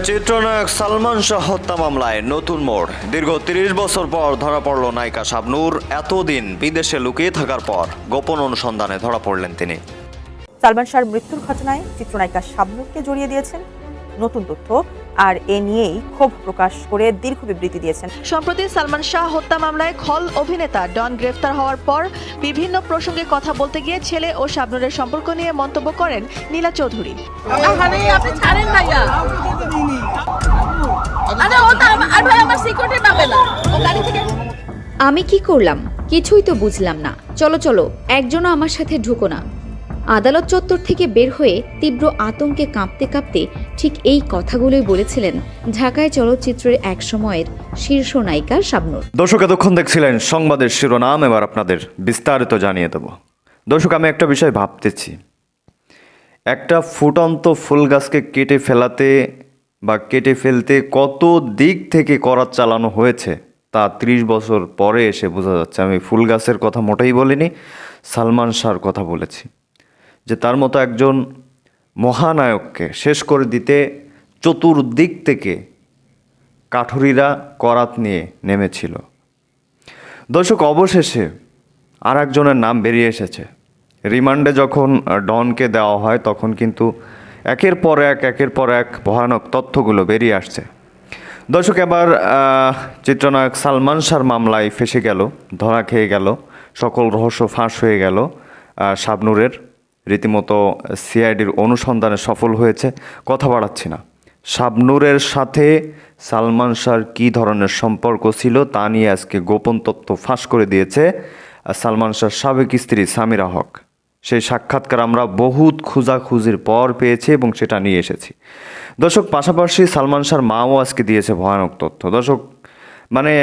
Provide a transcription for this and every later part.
চিত্রনায়ক সালমান শাহ হত্যা মামলায় নতুন মোড়। দীর্ঘ ৩০ বছর পর ধরা পড়ল নায়িকা শাবনূর। এতদিন বিদেশে লুকিয়ে থাকার পর গোপন অনুসন্ধানে ধরা পড়লেন তিনি। সালমান শাহর মৃত্যুর ঘটনায় চিত্রনায়িকা শাবনূরকে জড়িয়ে দিয়েছেন নতুন তথ্য, আর এ নিয়েই ক্ষোভ প্রকাশ করে দীর্ঘ বিবৃতি দিয়েছেন। সম্প্রতি সালমান শাহ হত্যা মামলায় খল অভিনেতা ডন গ্রেফতার হওয়ার পর বিভিন্ন প্রসঙ্গে কথা বলতে গিয়ে ছেলে ও শাবনূরের সম্পর্ক নিয়ে মন্তব্য করেন নীলা চৌধুরী। আমি কি করলাম কিছুই তো বুঝলাম না। চলো চলো, একজনও আমার সাথে ঢুকো না। আদালত চত্বর থেকে বের হয়ে তীব্র আতঙ্কে কাঁপতে কাঁপতে ঠিক এই কথাগুলোই বলেছিলেন ঢাকায় চলচ্চিত্রের এক সময়ের শীর্ষ নায়িকা শাবনূর। দর্শক, এতক্ষণ দেখছিলেন সংবাদের শিরোনাম, এবার আপনাদের বিস্তারিত জানিয়ে দেব। দর্শক, আমি একটা বিষয় ভাবতেছি, একটা ফুটন্ত ফুল গাছকে কেটে ফেলতে কত দিক থেকে করাত চালানো হয়েছে তা ৩০ বছর পরে এসে বোঝা যাচ্ছে। আমি ফুল গাছের কথা মোটেই বলিনি, সালমান শাহর কথা বলেছি, যে তার মতো একজন মহানায়ককে শেষ করে দিতে চতুর্দিক থেকে কাঠুরিরা করাত নিয়ে নেমেছিল। দর্শক, অবশেষে আর একজনের নাম বেরিয়ে এসেছে। রিমান্ডে যখন ডনকে দেওয়া হয় তখন কিন্তু একের পর এক ভয়ানক তথ্যগুলো বেরিয়ে আসছে। দর্শক, এবার চিত্রনায়ক সালমান শাহর মামলায় ফেঁসে গেল, ধরা খেয়ে গেল, সকল রহস্য ফাঁস হয়ে গেল। শাবনূরের রীতিমতো সিআইডির অনুসন্ধানে সফল হয়েছে। কথা বাড়াচ্ছি না, শাবনূরের সাথে সালমান শাহর কী ধরনের সম্পর্ক ছিল তা নিয়ে আজকে গোপন তথ্য ফাঁস করে দিয়েছে সালমান শাহর সাবেক স্ত্রী সামিরা হক। সেই সাক্ষাৎকার আমরা বহুত খোঁজাখুঁজির পর পেয়েছি এবং সেটা নিয়ে এসেছি। দর্শক, পাশাপাশি সালমান শাহর মাও আজকে দিয়েছে ভয়ানক তথ্য। দর্শক, মানে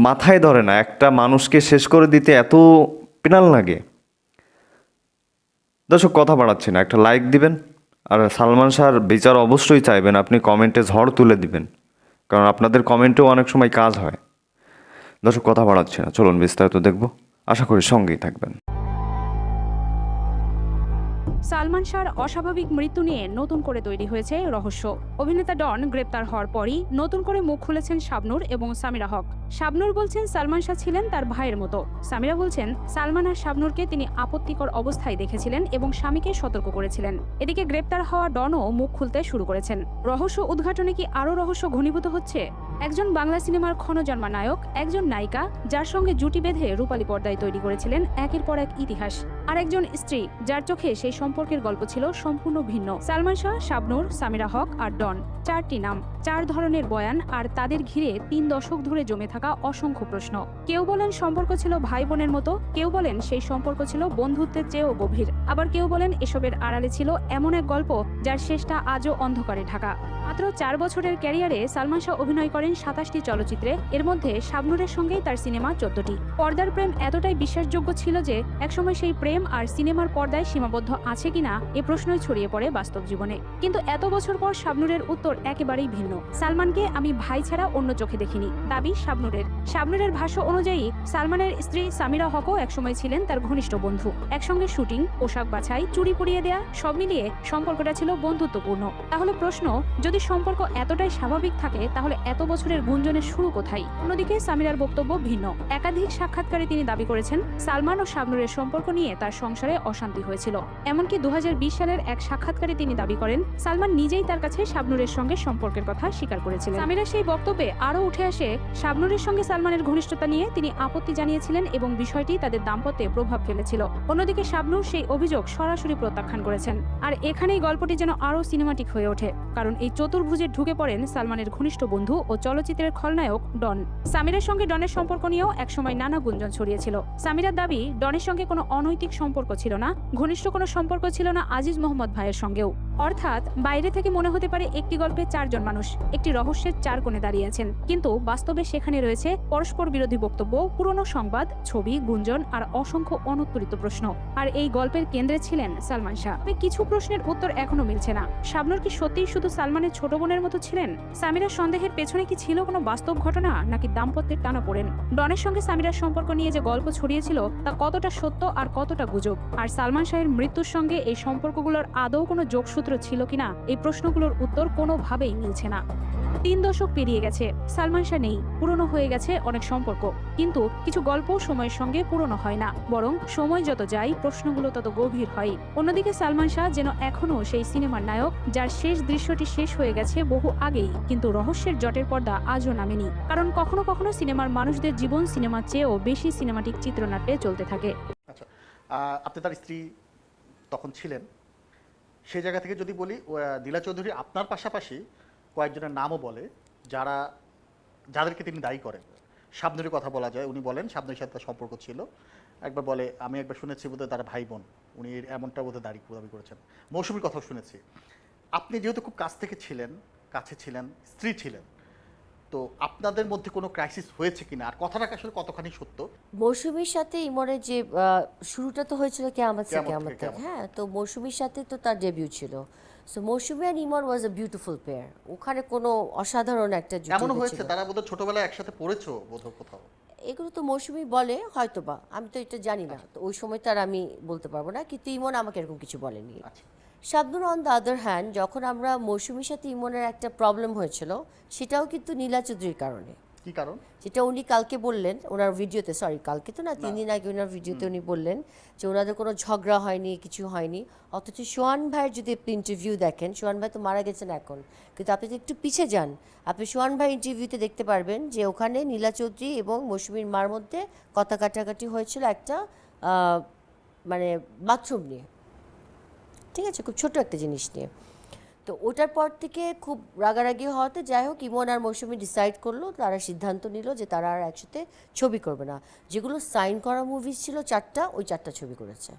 মাথায় ধরে না, একটা মানুষকে শেষ করে দিতে এত পেনাল লাগে। দর্শক, কথা বাড়াচ্ছি না, একটা লাইক দিবেন, আর সালমান শাহর বিচার অবশ্যই চাইবেন। আপনি কমেন্টে ঝড় তুলে দিবেন, কারণ আপনাদের কমেন্টেও অনেক সময় কাজ হয়। দর্শক, কথা বাড়াচ্ছি না, চলুন বিস্তারিত দেখব, আশা করি সঙ্গেই থাকবেন। সালমান শাহর অস্বাভাবিক মৃত্যু নিয়ে নতুন করে তৈরি হয়েছে রহস্য। অভিনেতা ডন গ্রেপ্তার হওয়ার পরই নতুন করে মুখ খুলেছেন শাবনূর এবং সামিরা হক। শাবনূর বলছেন সালমান শাহ ছিলেন তার ভাইয়ের মতো। সামিরা বলছেন সালমান আর শাবনূরকে তিনি আপত্তিকর অবস্থায় দেখেছিলেন এবং স্বামীকে সতর্ক করেছিলেন। এদিকে গ্রেপ্তার হওয়া ডনও মুখ খুলতে শুরু করেছেন। রহস্য উদ্ঘাটনে কি আরও রহস্য ঘনীভূত হচ্ছে? একজন বাংলা সিনেমার ক্ষণজন্মা নায়ক, একজন নায়িকা যার সঙ্গে জুটি বেঁধে রূপালী পর্দায় তৈরি করেছিলেন একের পর এক ইতিহাস, আর একজন স্ত্রী যার চোখে সেই সম্পর্কের গল্প ছিল সম্পূর্ণ ভিন্ন। সালমান শাহ, শাবনূর, সামিরা হক আর ডন, চারটি নাম, চার ধরনের বয়ান, আর তাদের ঘিরে ৩ দশক ধরে জমে থাকা অসংখ্য প্রশ্ন। কেউ বলেন সম্পর্ক ছিল ভাই বোনের মতো, কেউ বলেন সেই সম্পর্ক ছিল বন্ধুত্বের চেয়েও গভীর, আবার কেউ বলেন এসবের আড়ালে ছিল এমন এক গল্প যার শেষটা আজও অন্ধকারে ঢাকা। মাত্র 4 বছরের ক্যারিয়ারে সালমান শাহ অভিনয় করেন 27টি চলচ্চিত্রে, এর মধ্যে শাবনূরের সঙ্গেই তার সিনেমা 14টি। পর্দার প্রেম এতটাই বিশ্বাসযোগ্য ছিল যে একসময় সেই প্রেম আর সিনেমার পর্দায় সীমাবদ্ধ আছে কিনা এ প্রশ্নই ছড়িয়ে পড়ে বাস্তব জীবনে। কিন্তু এত বছর পর শাবনূরের উত্তর একেবারেই ভিন্ন। সালমানকে আমি ভাই ছাড়া অন্য চোখে দেখিনি, দাবি শাবনূরের। শাবনূরের ভাষ্য অনুযায়ী সালমানের স্ত্রী সামিরা হকও একসময় ছিলেন তার ঘনিষ্ঠ বন্ধু। একসঙ্গে শুটিং, পোশাক বাছাই, চুড়ি পরিয়ে দেয়া, সব মিলিয়ে সম্পর্কটা ছিল বন্ধুত্বপূর্ণ। তাহলে প্রশ্ন, যদি সম্পর্ক এতটাই স্বাভাবিক থাকে তাহলে এত বছরের গুঞ্জনের শুরু কোথায়? অন্যদিকে সামিরার বক্তব্য ভিন্ন। একাধিক সাক্ষাৎকারে তিনি দাবি করেছেন সালমান ও শাবনূরের সম্পর্ক নিয়ে তার সংসারে অশান্তি হয়েছিল। এমনকি 2020 সালের এক সাক্ষাৎকারে তিনি দাবি করেন সালমান নিজেই তার কাছে শাবনূরের সঙ্গে সম্পর্কের কথা স্বীকার করেছিলেন। সামিরা সেই বক্তব্যে আরও উঠে আসে শাবনূরের সঙ্গে সালমানের ঘনিষ্ঠতা নিয়ে তিনি আপত্তি জানিয়েছিলেন এবং বিষয়টি তাদের দাম্পত্যে প্রভাব ফেলেছিল। অন্যদিকে শাবনূর সেই অভিযোগ সরাসরি প্রত্যাখ্যান করেছেন। আর এখানেই গল্পটি যেন আরও সিনেমাটিক হয়ে ওঠে, কারণ এই চতুর্ভুজে ঢুকে পড়েন সালমানের ঘনিষ্ঠ বন্ধু ও চলচ্চিত্রের খলনায়ক ডন। সামিরার সঙ্গে ডনের সম্পর্ক নিয়েও একসময় নানা গুঞ্জন ছড়িয়েছিল। সামিরার দাবি ডনের সঙ্গে কোনো অনৈতিক সম্পর্ক ছিল না, ঘনিষ্ঠ কোনো সম্পর্ক ছিল না আজিজ মোহাম্মদ ভাইয়ের সঙ্গেও। অর্থাৎ বাইরে থেকে মনে হতে পারে একটি গল্পে 4 জন মানুষ একটি রহস্যের 4 কোণে দাঁড়িয়ে আছেন, কিন্তু বাস্তবে সেখানে রয়েছে পরস্পর বিরোধী বক্তব্য, পুরনো সংবাদ, ছবি, গুঞ্জন আর অসংখ্য অনুত্তরিত প্রশ্ন। আর এই গল্পের কেন্দ্রে ছিলেন সালমান শাহ। তবে কিছু প্রশ্নের উত্তর এখনো মিলছে না। শাবনূর কি সত্যিই শুধু সালমানের ছোট বোনের মতো ছিলেন? সামিরার সন্দেহের পেছনে কি ছিল কোনো বাস্তব ঘটনা, নাকি দাম্পত্যের টানাপোড়েন? ডনের সঙ্গে সামিরার সম্পর্ক নিয়ে যে গল্প ছড়িয়েছিল তা কতটা সত্য আর কতটা গুজব? আর সালমান শাহের মৃত্যুর সঙ্গে এই সম্পর্কগুলোর আদৌ কোনো যোগসূত্র যোগসূত্র ছিল কিনা এই প্রশ্নগুলোর উত্তর কোনোভাবেই মিলছে না। 3 দশক পেরিয়ে গেছে, সালমান শাহ নেই, পুরনো হয়ে গেছে অনেক সম্পর্ক, কিন্তু কিছু গল্প সময়ের সঙ্গে পুরনো হয় না, বরং সময় যত যায় প্রশ্নগুলো তত গভীর হয়। অন্যদিকে সালমান শাহ যেন এখনও সেই সিনেমার নায়ক যার শেষ দৃশ্যটি শেষ হয়ে গেছে বহু আগেই, কিন্তু রহস্যের জটের পর্দা আজও নামেনি। কারণ কখনো কখনো সিনেমার মানুষদের জীবন সিনেমার চেয়েও বেশি সিনেমাটিক চিত্রনাট্যে চলতে থাকে। আচ্ছা, আপনি তার স্ত্রী তখন ছিলেন, সেই জায়গা থেকে যদি বলি, নীলা চৌধুরী আপনার পাশাপাশি কয়েকজনের নামও বলে যাদেরকে তিনি দায়ী করেন। শাবনূরের কথা বলা যায়, উনি বলেন শাবনূরের সাথে তার সম্পর্ক ছিল। একবার বলে, আমি একবার শুনেছি বোধহয় তারা ভাই বোন, উনি এমনটা বোধহয় দাবি করেছেন। মৌসুমীর কথাও শুনেছি। আপনি যেহেতু খুব কাছে ছিলেন, স্ত্রী ছিলেন, তো আপনাদের মধ্যে কোনো ক্রাইসিস হয়েছে কিনা, আর কথাটা আসলে কতখানি সত্য? মৌসুমীর সাথে ইমনের যে শুরুটা তো হয়েছিল কিয়ামত থেকে, কিয়ামত। হ্যাঁ, তো মৌসুমীর সাথে তো তার ডেবিউ ছিল। সো মৌসুমী আর Emon was a beautiful pair. ওখানে কোনো অসাধারণ একটা জুটি এমন হয়েছে হয়েছিল। তারা বোধহয় ছোটবেলায় একসাথে পড়েছো বোধহয় কোথাও? এগুলো তো মৌসুমী বলে হয়তোবা, আমি তো এটা জানি না, তো ওই সময় তার আমি বলতে পারবো না, কিন্তু ইমন আমাকে এরকম কিছু বলেনি। আচ্ছা, Shabnur on the other hand, যখন আমরা মৌসুমীর সাথে ইমনের একটা প্রবলেম হয়েছিল, সেটাও কিন্তু নীলা চৌধুরীর কারণে। কি কারণ? যেটা উনি কালকে বললেন ওনার ভিডিওতে, সরি কালকে তো না, 3 দিন আগে ওনার ভিডিওতে উনি বললেন যে ওনাদের কোনো ঝগড়া হয়নি, কিছু হয়নি। অথচ সোহান ভাইয়ের যদি আপনি ইন্টারভিউ দেখেন, সোহান ভাই তো মারা গেছেন এখন, কিন্তু আপনি যদি একটু পিছিয়ে যান, আপনি সোহান ভাই ইন্টারভিউতে দেখতে পারবেন যে ওখানে নীলা চৌধুরী এবং মৌসুমীর মার মধ্যে কথা কাটাকাটি হয়েছিল একটা মানে বাথরুম নিয়ে, ঠিক আছে, খুব ছোট একটা জিনিস নিয়ে। তো ওটার পর থেকে খুব রাগারাগি হওয়াতে, যাই হোক, ইমন আর মৌসুমী ডিসাইড করলো, তারা সিদ্ধান্ত নিল যে তারা আর একসাথে ছবি করবে না। যেগুলো সাইন করা মুভিজ ছিল 4টা, ওই 4টা ছবি করেছে।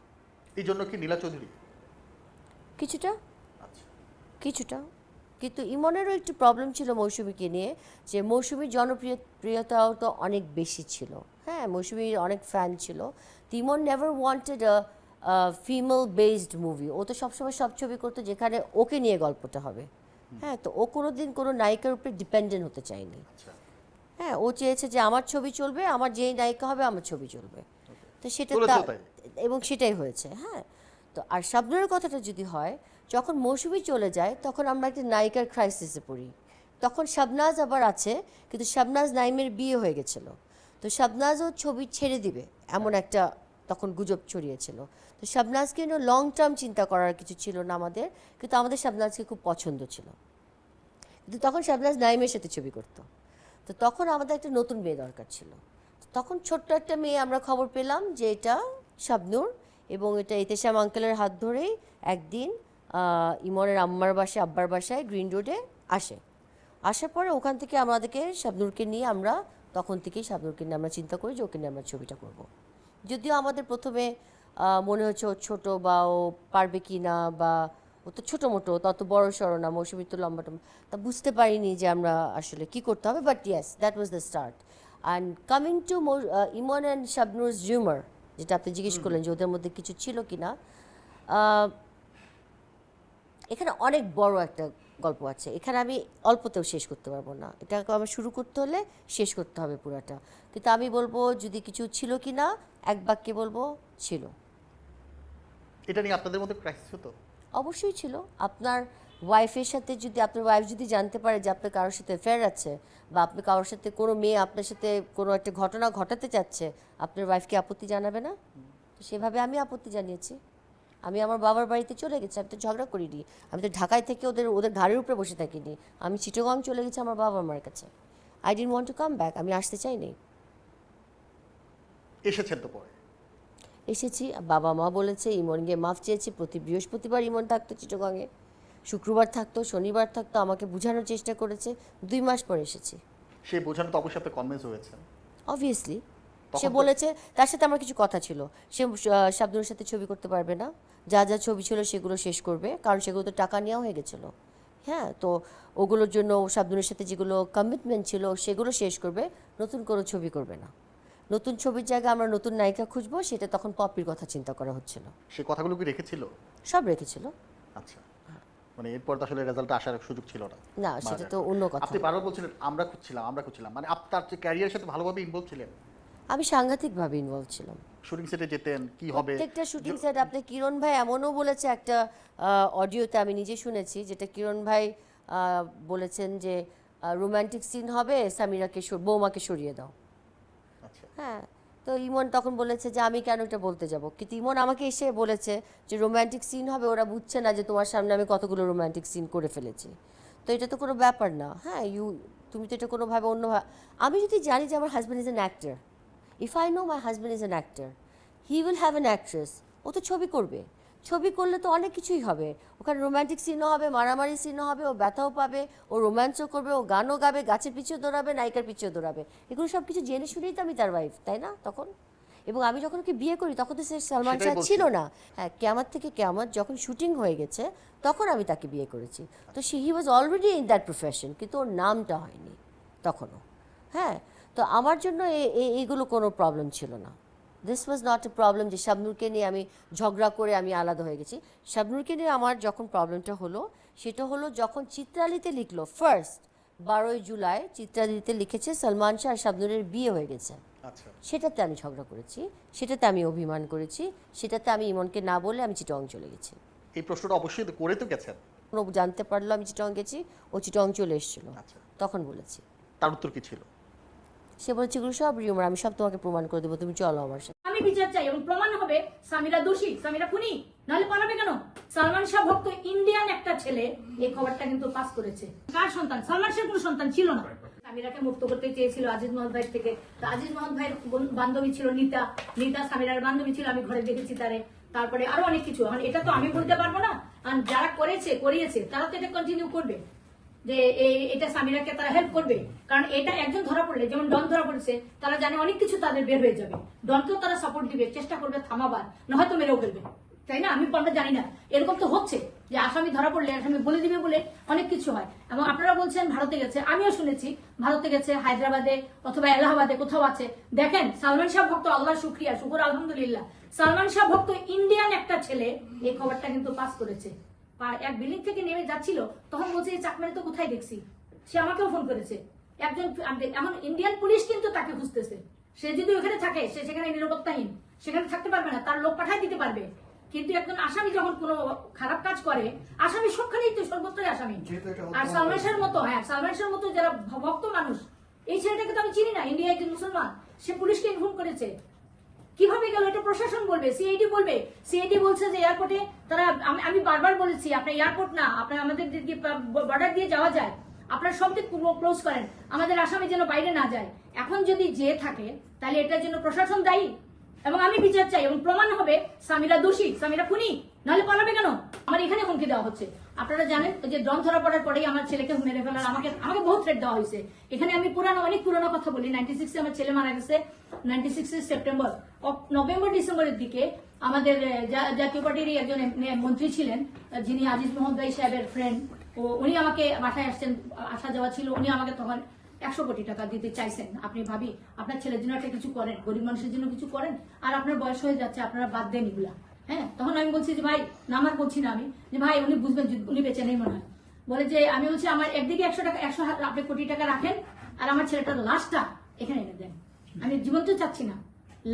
এই জন্য কি নীলা চৌধুরী? কিছুটা আচ্ছা, কিছুটা কিন্তু ইমনেরও একটু প্রবলেম ছিল মৌসুমীকে নিয়ে, যে মৌসুমীর জনপ্রিয়তাও তো অনেক বেশি ছিল, হ্যাঁ, মৌসুমীর অনেক ফ্যান ছিল। তো Emon never wanted female based movie. ও তো সবসময় সব ছবি করতো যেখানে ওকে নিয়ে গল্পটা হবে, হ্যাঁ, তো ও কোনোদিন কোনো নায়িকার উপরে ডিপেন্ডেন্ট হতে চায়নি। আচ্ছা, হ্যাঁ, ও চেয়েছে যে আমার ছবি চলবে, আমার যেই নায়িকা হবে আমার ছবি চলবে, তো সেটা চলেছেও তাই। এবং সেটাই হয়েছে। হ্যাঁ, তো আর শাবনূরের কথাটা যদি হয়, যখন মৌসুমী চলে যায় তখন আমরা একটা নায়িকার ক্রাইসিসে পড়ি। তখন শাবনাজ আবার আছে, কিন্তু শাবনাজ নাইমের বিয়ে হয়ে গেছিলো, তো শাবনাজও ছবি ছেড়ে দিবে এমন একটা তখন গুজব ছড়িয়েছিল। তো শাবনাজকে নিয়ে লং টার্ম চিন্তা করার কিছু ছিল না আমাদের, কিন্তু আমাদের শাবনাজকে খুব পছন্দ ছিল। কিন্তু তখন শাবনাজ নাইমের সাথে ছবি করতো, তো তখন আমাদের একটা নতুন মেয়ে দরকার ছিল। তখন ছোট্ট একটা মেয়ে আমরা খবর পেলাম যে এটা শাবনূর, এবং এটা ইতেশাম আঙ্কেলের হাত ধরেই একদিন ইমনের আম্মার বাসায়, আব্বার বাসায় গ্রিন রোডে আসার পরে ওখান থেকে আমাদেরকে শাবনূরকে নিয়ে আমরা তখন থেকেই শাবনূরকে নিয়ে আমরা চিন্তা করি যে ওকে নিয়ে আমরা ছবিটা করব। যদিও আমাদের প্রথমে মনে হচ্ছে ও ছোটো, বা ও পারবে কি না, বা ও তো ছোটো মোটো, তত বড় সড়ো না, মৌসুমী তো লম্বাটা, তা বুঝতে পারিনি যে আমরা আসলে কি করতে হবে। But yes, that was the start. And coming to Emon and Shabnur's rumour, যেটা আপনি জিজ্ঞেস করলেন যে ওদের মধ্যে কিছু ছিল কি না, এখানে অনেক বড় একটা গল্প আছে। এখানে আমি অল্পতেও শেষ করতে পারবো না, এটাকে আমার শুরু করতে হলে শেষ করতে হবে পুরাটা। কিন্তু আমি বলবো যদি কিছু ছিল কি না, এক বাক্যে বলবো ছিল। এটা নিয়ে আপনাদের মধ্যে ক্রাইসিস হতো? অবশ্যই ছিল। আপনার ওয়াইফের সাথে যদি, আপনার ওয়াইফ যদি জানতে পারে যে আপনার কারোর সাথে অ্যাফেয়ার আছে, বা আপনি কারোর সাথে, কোনো মেয়ে আপনার সাথে কোনো একটা ঘটনা ঘটাতে চাচ্ছে, আপনার ওয়াইফকে আপত্তি জানাবে না? তো সেভাবে আমি আপত্তি জানিয়েছি। আমি আমার বাবার বাড়িতে চলে গেছি, আমি তো ঝগড়া করিনি, আমি তো ঢাকায় থেকে ওদের ঘাড়ের উপরে বসে থাকিনি, আমি চিটাগং চলে গেছি আমার বাবা মার কাছে। I didn't want to come back, আমি আসতে চাইনি। এসেছেন তো পরে? এসেছি, বাবা মা বলেছে, ইমন গিয়ে মাফ চেয়েছি। প্রতি বৃহস্পতিবার ইমন থাকতো চিটাগংয়ে, শুক্রবার থাকতো, শনিবার থাকতো, আমাকে বোঝানোর চেষ্টা করেছে। 2 মাস পরে এসেছি। সেই বোঝানো তো অবশ্যই আপনি কনভিন্স হয়েছেন। অবভিয়াসলি তখন সে তো- বলেছে, তার সাথে আমার কিছু কথা ছিল, সে শাবনূরের সাথে ছবি করতে পারবে না, যা যা ছবি ছিল সেগুলো শেষ করবে, কারণ সেগুলো তো টাকা নেওয়া হয়ে গেছিলো। হ্যাঁ, তো ওগুলোর জন্য শাবনূরের সাথে যেগুলো কমিটমেন্ট ছিল সেগুলো শেষ করবে, নতুন কোনো ছবি করবে না। নতুন ছবির জায়গায় আমরা নতুন নায়িকা খুঁজবো, সেটা তখন পপির কথা চিন্তা করা হচ্ছিল। সে কথাগুলো কি রেখেছিল? সব রেখেছিল। আচ্ছা, মানে এরপর তো আসলে রেজাল্ট আসার সুযোগ ছিল না। না, সেটা তো অন্য কথা। আপনি বারবার বলছিলেন আমরা খুঁজছিলাম, মানে আপনার যে ক্যারিয়ারের সাথে ভালোভাবে ইনভলভ ছিলেন। আমি সাংঘাতিকভাবে ইনভলভ ছিলাম। শুটিং সেটে যেতেন, কি হবে? প্রত্যেকটা শুটিং সেট আপনি কিরণ ভাই এমনও বলেছে একটা অডিওতে আমি নিজে শুনেছি, যেটা কিরণ ভাই বলেছেন যে রোমান্টিক সিন হবে, সামিরাকে বৌমাকে সরিয়ে দাও। আচ্ছা, হ্যাঁ, তো ইমন তখন বলেছে যে আমি কেন এটা বলতে যাব, কিন্তু ইমন আমাকে এসে বলেছে যে রোমান্টিক সিন হবে, ওরা বুঝছে না যে তোমার সামনে আমি কতগুলো রোমান্টিক সিন করে ফেলেছি। তো এটা তো কোনো ব্যাপার না। হ্যাঁ, তুমি তো এটা কোনোভাবে অন্যভাবে, আমি যদি জানি যে আমার husband is an actor, if I know my husband is an actor, he will have an actress, ও তো ছবি করবে, ছবি করলে তো অনেক কিছুই হবে, ওখানে রোমান্টিক সিনও হবে, মারামারি সিনও হবে, ও ব্যথাও পাবে, ও রোম্যান্সও করবে, ও গানও গাবে, গাছের পিছিয়ে দৌড়াবে, নায়িকার পিছিয়ে দৌড়াবে, এগুলো সব কিছু জেনে শুনেই তো আমি তার ওয়াইফ, তাই না? তখন এবং আমি যখন ওকে বিয়ে করি তখন তো সে সালমান শাহ ছিল না। হ্যাঁ, কেয়ামত থেকে কেয়ামত যখন শুটিং হয়ে গেছে তখন আমি তাকে বিয়ে করেছি। তো he was already in that profession, কিন্তু ওর নামটা হয়নি তখনও। হ্যাঁ, তো আমার জন্য এইগুলো কোনো প্রবলেম ছিল না। This was not a problem যে শাবনূরকে নিয়ে আমি ঝগড়া করে আমি আলাদা হয়ে গেছি। শাবনূরকে নিয়ে আমার যখন প্রবলেমটা হলো সেটা হলো যখন চিত্রালীতে লিখলো ফার্স্ট 12ই জুলাই চিত্রালীতে লিখেছে সালমান শাহ আর শাবনূরের বিয়ে হয়ে গেছে, আচ্ছা, সেটাতে আমি ঝগড়া করেছি, সেটাতে আমি অভিমান করেছি, সেটাতে আমি ইমনকে না বলে আমি চিটং চলে গেছি। এই প্রশ্নটা অবশ্যই করে তো গেছেন। ও জানতে পারলো আমি চিটং গেছি, ও চিটং চলে এসেছিল, আচ্ছা, তখন বলেছি। তার উত্তর কি ছিল? সে বলেছে এগুলো সব রিউমার, আমি সব তোমাকে প্রমাণ করে দেবো, তুমি চলো আমার সাথে। আমি বিচার চাই এবং প্রমাণ হবে সামিরা দোষী, সামিরা খুনি, নাহলে পালাবে কেন? সালমান শাহ ভক্ত ইন্ডিয়ান একটা ছেলে এই খবরটা কিন্তু পাস করেছে। কার সন্তান? সালমান শাহের কোনো সন্তান ছিল না। সামিরাকে মুক্ত করতে চেয়েছিল আজিজ মোহাম্মদ ভাই থেকে। তো আজিজ মোহাম্মদ ভাইয়ের বান্ধবী ছিল নিতা, নিতা সামিরার বান্ধবী ছিল, আমি ঘরে দেখেছি তারে। তারপরে আরো অনেক কিছু, মানে এটা তো আমি বলতে পারবো না, আর যারা করিয়েছে তারা তো এটা কন্টিনিউ করবে যে এটা সামিরাকে তারা হেল্প করবে। কারণ এটা একজন ধরা পড়লে, যেমন ডন ধরা পড়েছে, তারা জানে অনেক কিছু তাদের বের হয়ে যাবে, ডনকেও তারা সাপোর্ট দিবে, চেষ্টা করবে থামাবার, না হয়তো মেরেও ফেলবে, তাই না? আমি আমরা জানি না, এরকম তো হচ্ছে যে আসামি ধরা পড়লে আসামি বলে দিবে বলে অনেক কিছু হয়। এবং আপনারা বলছেন ভারতে গেছে, আমিও শুনেছি ভারতে গেছে, হায়দ্রাবাদে অথবা এলাহাবাদে কোথাও আছে। দেখেন, সালমান শাহ ভক্ত, আল্লাহ শুক্রিয়া, শুকুর আলহামদুলিল্লাহ, সালমান শাহ ভক্ত ইন্ডিয়ান একটা ছেলে এই খবরটা কিন্তু পাস করেছে। এক বিল্ডিং থেকে নেমে যাচ্ছিল, তখন বলছে এই চাকমারি তো কোথায় দেখছি। সে আমাকেও ফোন করেছে, একজন এমন ইন্ডিয়ান পুলিশ কিন্তু তাকে খুঁজতেছে। সে যদি ওখানে থাকে, সে সেখানে নিরাপত্তাহীন, সেখানে থাকতে পারবে না, তার লোক পাঠাই দিতে পারবে। কিন্তু একজন আসামি যখন কোনো খারাপ কাজ করে, আসামি সবখানেই তো, সর্বত্রই আসামি। আর সালমান শাহের মতো, হ্যাঁ সালমান শাহের মতো যারা ভক্ত মানুষ, এই ছেলেটাকে তো আমি চিনি না, ইন্ডিয়া একজন মুসলমান, সে পুলিশকে ইনফর্ম করেছে। কিভাবে গেল এটা প্রশাসন বলবে, সিআইডি বলবে। সিআইডি বলছে যে এয়ারপোর্টে তারা, আমি বারবার বলেছি আপনার এয়ারপোর্ট না, আপনার আমাদের বর্ডার দিয়ে যাওয়া যায়, আপনার সব দিক ক্লোজ করেন, আমাদের আসামি যেন বাইরে না যায়। এখন যদি যে থাকে তাহলে এটার জন্য প্রশাসন দায়ী, এবং আমি বিচার চাই এবং প্রমাণ হবে সামিরা দোষী, সামিরা খুনি, নাহলে পালাবে কেন? আমার এখানে হুমকি দেওয়া হচ্ছে। আপনারা জানেন যে ডন ধরা পড়ার পরেই আমার ছেলেকে মেরে ফেলার আমাকে বহুত থ্রেট দেওয়া হয়েছে। এখানে আমি অনেক পুরোনো কথা বলি। 96-এ আমার ছেলে মারা গেছে, 96 সেপ্টেম্বর, নভেম্বর ডিসেম্বরের দিকে আমাদের জাতীয় পার্টির একজন মন্ত্রী ছিলেন, যিনি আজিজ মোহাম্মদ ভাই সাহেবের ফ্রেন্ড, উনি আমাকে বাসায় আসছেন, আসা যাওয়া ছিল, উনি আমাকে তখন 100 কোটি টাকা দিতে চাইছেন। আপনি ভাবি আপনার ছেলের জন্য একটা কিছু করেন, গরিব মানুষের জন্য কিছু করেন, আর আপনার বয়স হয়ে যাচ্ছে, আপনারা বাদ দেন এগুলা। হ্যাঁ, তখন আমি বলছি যে ভাই, না আমার বলছি না আমি, যে ভাই উনি বুঝবেন, উনি বেঁচে নেই মনে হয়। বলে যে আমি বলছি আমার একদিকে 100 টাকা, 100 আপনি কোটি টাকা রাখেন, আর আমার ছেলেটার লাশটা এখানে এনে দেন। আমি জীবন্ত চাচ্ছি না,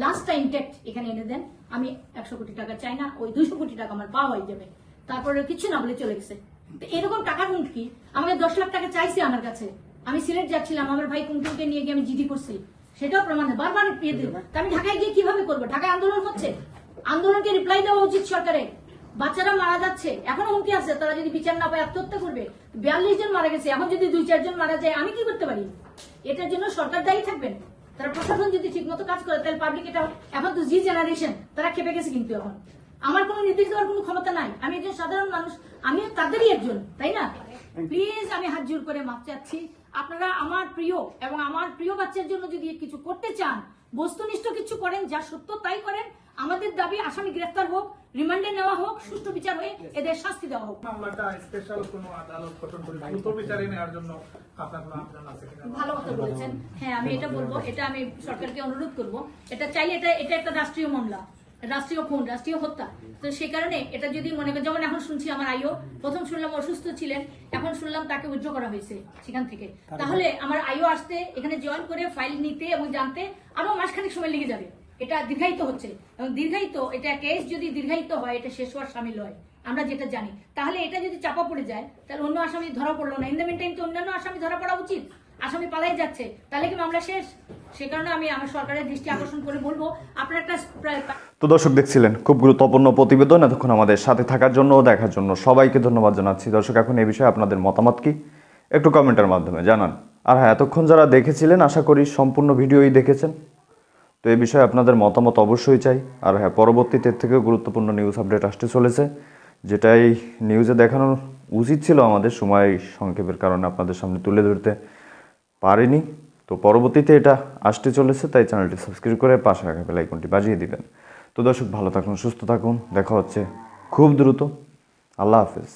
লাস্টটা ইনটেক্ট এখানে এনে দেন। আমি 100 কোটি টাকা চাই না, ওই 200 কোটি টাকা আমার পাওয়া হয়ে যাবে। তারপরে কিছু না বলে চলে গেছে। তো এরকম টাকার হুমকি, আমাকে 10 লাখ টাকা চাইছে আমার কাছে। আমি সিলেট যাচ্ছিলাম, আমার ভাই কুমকুমকে নিয়ে গিয়ে আমি জিডি করছি, সেটাও প্রমাণ বারবার পেয়ে দিল। আমি ঢাকায় গিয়ে কিভাবে করবো? ঢাকায় আন্দোলন হচ্ছে, আন্দোলনকে রিপ্লাই দেওয়া উচিত সরকারের। বাচ্চারা মারা যাচ্ছে, এখনো হুমকি আছে, তারা যদি বিচার না পায় আত্মহত্যা করবে। 42 জন মারা গেছে, এখন যদি 2-4 জন মারা যায়, আমি কি করতে পারি? এটার জন্য সরকার দায়ী থাকবেন। তারা প্রশাসন যদি ঠিক মতো কাজ করে, তাহলে পাবলিক, এটা এখন তো জি জেনারেশন, তারা খেপে গেছে। কিন্তু এখন আমার কোনো নির্দেশ দেওয়ার কোনো ক্ষমতা নাই, আমি একজন সাধারণ মানুষ, আমিও তাদেরই একজন, তাই না? প্লিজ, আমি হাত জোর করে মাপ চাচ্ছি, আপনারা আমার প্রিয় এবং আমার প্রিয় বাচ্চার জন্য যদি কিছু করতে চান, বস্তুনিষ্ঠ কিছু করেন, যা সত্য তাই করেন। আমাদের দাবি আসামি গ্রেফতার হোক, রিমান্ডে নেওয়া হোক, সুষ্ঠু বিচার হয়ে এদের শাস্তি দেওয়া হোক। মামলাটা স্পেশাল কোনো আদালত গঠন করে দ্রুত বিচারে নেওয়ার জন্য আপনার কোনো আবেদন আছে কিনা? ভালো কথা বলেছেন। হ্যাঁ, আমি এটা বলবো, এটা আমি সরকারকে অনুরোধ করব, এটা চাইলে এটা একটা রাষ্ট্রীয় মামলা, রাষ্ট্রীয় খুন, রাষ্ট্রীয় হত্যা। তো সেই কারণে এটা যদি মনে করেন, যেমন এখন শুনছি আমার আইও, প্রথম শুনলাম অসুস্থ ছিলেন, এখন শুনলাম তাকে উইথড্র করা হয়েছে সেখান থেকে। তাহলে আমার আইও আসতে, এখানে জয়েন করে ফাইল নিতে এবং জানতে আরো মাসখানেক সময় লেগে যাবে। এটা দীর্ঘায়িত হচ্ছে এবং দীর্ঘায়িত এটা কেস যদি দীর্ঘায়িত হয় এটা শেষ হওয়ার সামিল হয় আমরা যেটা জানি, তাহলে এটা যদি চাপা পড়ে যায় তাহলে অন্য আসামি ধরা পড়লো না, ইন দ্য মিনটাইম তো অন্যান্য আসামি ধরা পড়া উচিত, আসামি পালাই যাচ্ছে, তাহলে কি মামলা শেষ? সে কারণে আমি আমার সরকারের দৃষ্টি আকর্ষণ করে বলবো আপনার একটা তো দর্শক দেখছিলেন খুব গুরুত্বপূর্ণ প্রতিবেদন। এতক্ষণ আমাদের সাথে থাকার জন্য ও দেখার জন্য সবাইকে ধন্যবাদ জানাচ্ছি। দর্শক এখন এই বিষয়ে আপনাদের মতামত কি একটু কমেন্টের মাধ্যমে জানান। আর হ্যাঁ, এতক্ষণ যারা দেখেছিলেন আশা করি সম্পূর্ণ ভিডিওই দেখেছেন। তো এই বিষয়ে আপনাদের মতামত অবশ্যই চাই। আর হ্যাঁ, পরবর্তীতে এর থেকেও গুরুত্বপূর্ণ নিউজ আপডেট আসতে চলেছে, যেটাই নিউজে দেখানো উচিত ছিল আমাদের, সময় সংক্ষেপের কারণে আপনাদের সামনে তুলে ধরতে পারিনি। তো পরবর্তীতে এটা আসতে চলেছে, তাই চ্যানেলটি সাবস্ক্রাইব করে পাশে রাখা বেল আইকনটি বাজিয়ে দিবেন। তো দর্শক ভালো থাকুন, সুস্থ থাকুন, দেখা হচ্ছে খুব দ্রুত। আল্লাহ হাফেজ।